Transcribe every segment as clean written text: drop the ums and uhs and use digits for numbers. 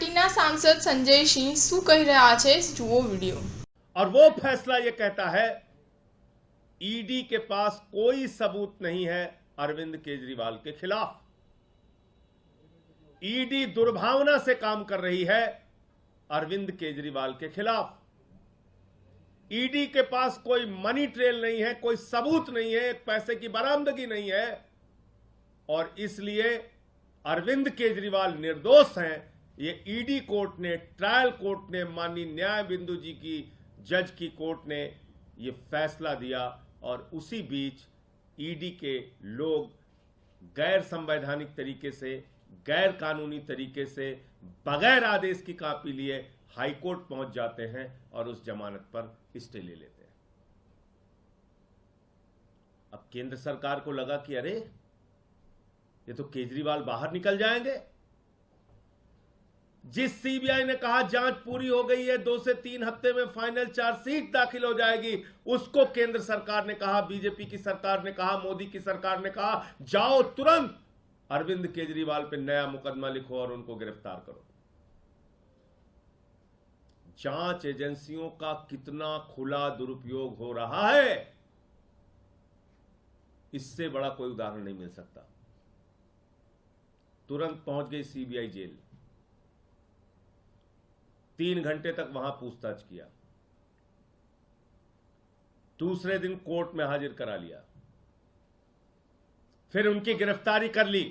પાર્ટીના સાંસદ સંજય સિંહ શું કહી રહ્યા છે જુઓ વિડીયો। और वो फैसला ये कहता है ईडी के पास कोई सबूत नहीं है अरविंद केजरीवाल के खिलाफ। ईडी दुर्भावना से काम कर रही है अरविंद केजरीवाल के खिलाफ। ईडी के पास कोई मनी ट्रेल नहीं है, कोई सबूत नहीं है, एक पैसे की बरामदगी नहीं है और इसलिए अरविंद केजरीवाल निर्दोष हैं। ये ईडी कोर्ट ने, ट्रायल कोर्ट ने, माननीय न्याय बिंदु जी की जज की कोर्ट ने ये फैसला दिया और उसी बीच ईडी के लोग गैर संवैधानिक तरीके से, गैर कानूनी तरीके से, बगैर आदेश की कॉपी लिए हाईकोर्ट पहुंच जाते हैं और उस जमानत पर स्टे ले लेते हैं। अब केंद्र सरकार को लगा कि अरे ये तो केजरीवाल बाहर निकल जाएंगे। जिस सीबीआई ने कहा जांच पूरी हो गई है, 2 से 3 हफ्ते में फाइनल चार्जशीट दाखिल हो जाएगी, उसको केंद्र सरकार ने कहा, बीजेपी की सरकार ने कहा, मोदी की सरकार ने कहा जाओ तुरंत अरविंद केजरीवाल पे नया मुकदमा लिखो और उनको गिरफ्तार करो। जांच एजेंसियों का कितना खुला दुरुपयोग हो रहा है, इससे बड़ा कोई उदाहरण नहीं मिल सकता। तुरंत पहुंच गई सीबीआई जेल, 3 घंटे तक वहां पूछताछ किया, दूसरे दिन कोर्ट में हाजिर करा लिया, फिर उनकी गिरफ्तारी कर ली,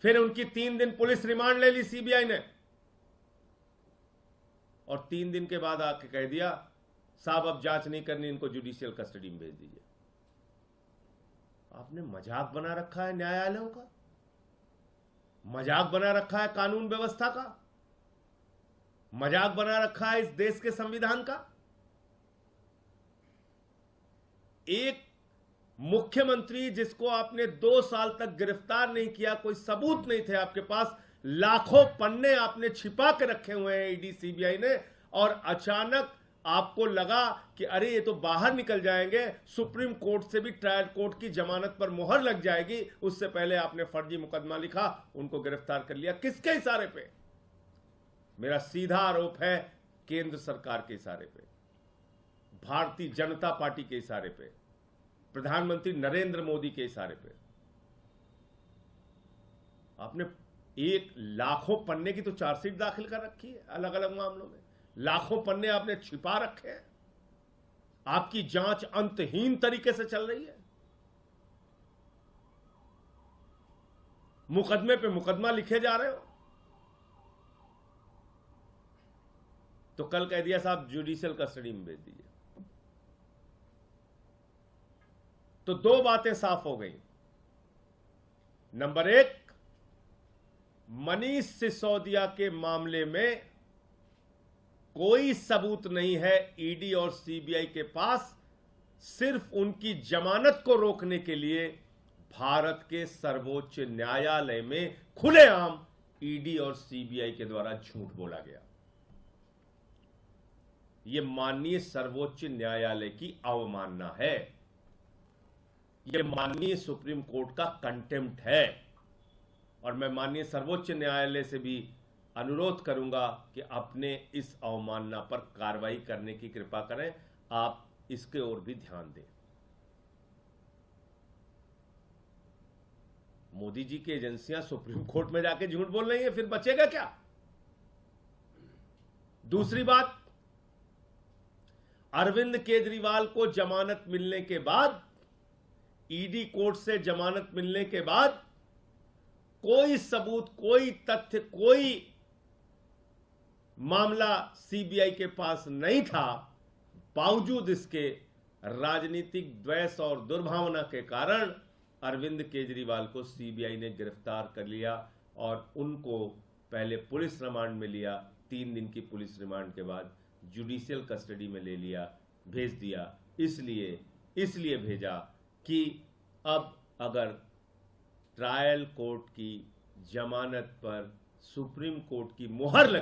फिर उनकी 3 दिन पुलिस रिमांड ले ली सीबीआई ने और 3 दिन के बाद आके कह दिया साहब अब जांच नहीं करनी, इनको जुडिशियल कस्टडी में भेज दीजिए। आपने मजाक बना रखा है न्यायालयों का, मजाक बना रखा है कानून व्यवस्था का, मजाक बना रखा है इस देश के संविधान का। एक मुख्यमंत्री जिसको आपने 2 साल तक गिरफ्तार नहीं किया, कोई सबूत नहीं थे आपके पास, लाखों पन्ने आपने छिपा के रखे हुए हैं ईडी सीबीआई ने, और अचानक आपको लगा कि अरे ये तो बाहर निकल जाएंगे, सुप्रीम कोर्ट से भी ट्रायल कोर्ट की जमानत पर मुहर लग जाएगी, उससे पहले आपने फर्जी मुकदमा लिखा, उनको गिरफ्तार कर लिया। किसके इशारे पे? मेरा सीधा आरोप है केंद्र सरकार के इशारे पे, भारतीय जनता पार्टी के इशारे पे, प्रधानमंत्री नरेंद्र मोदी के इशारे पे। आपने एक लाखों पन्ने की तो चार्जशीट दाखिल कर रखी है अलग अलग मामलों में, लाखों पन्ने आपने छिपा रखे हैं, आपकी जांच अंतहीन तरीके से चल रही है, मुकदमे पे मुकदमा लिखे जा रहे हो। तो कल कह दिया साहब जुडिशियल कस्टडी में भेज दीजिए। तो 2 बातें साफ हो गई। नंबर 1, मनीष सिसोदिया के मामले में कोई सबूत नहीं है ईडी और सीबीआई के पास, सिर्फ उनकी जमानत को रोकने के लिए भारत के सर्वोच्च न्यायालय में खुलेआम ईडी और सीबीआई के द्वारा झूठ बोला गया। यह माननीय सर्वोच्च न्यायालय की अवमानना है, यह माननीय सुप्रीम कोर्ट का कंटेम्प्ट है और मैं माननीय सर्वोच्च न्यायालय से भी अनुरोध करूंगा कि अपने इस अवमानना पर कार्रवाई करने की कृपा करें। आप इसके ओर भी ध्यान दें। मोदी जी की एजेंसियां सुप्रीम कोर्ट में जाके झूठ बोल रही हैं, फिर बचेगा क्या? दूसरी बात, अरविंद केजरीवाल को जमानत मिलने के बाद, ईडी कोर्ट से जमानत मिलने के बाद कोई सबूत, कोई तथ्य, कोई मामला सीबीआई के पास नहीं था। बावजूद इसके राजनीतिक द्वेष और दुर्भावना के कारण अरविंद केजरीवाल को सीबीआई ने गिरफ्तार कर लिया और उनको पहले पुलिस रिमांड में लिया, 3 दिन की पुलिस रिमांड के बाद जुडिशियल कस्टडी में ले लिया, भेज दिया। इसलिए भेजा कि अब अगर ट्रायल कोर्ट की जमानत पर सुप्रीम कोर्ट की मुहर लग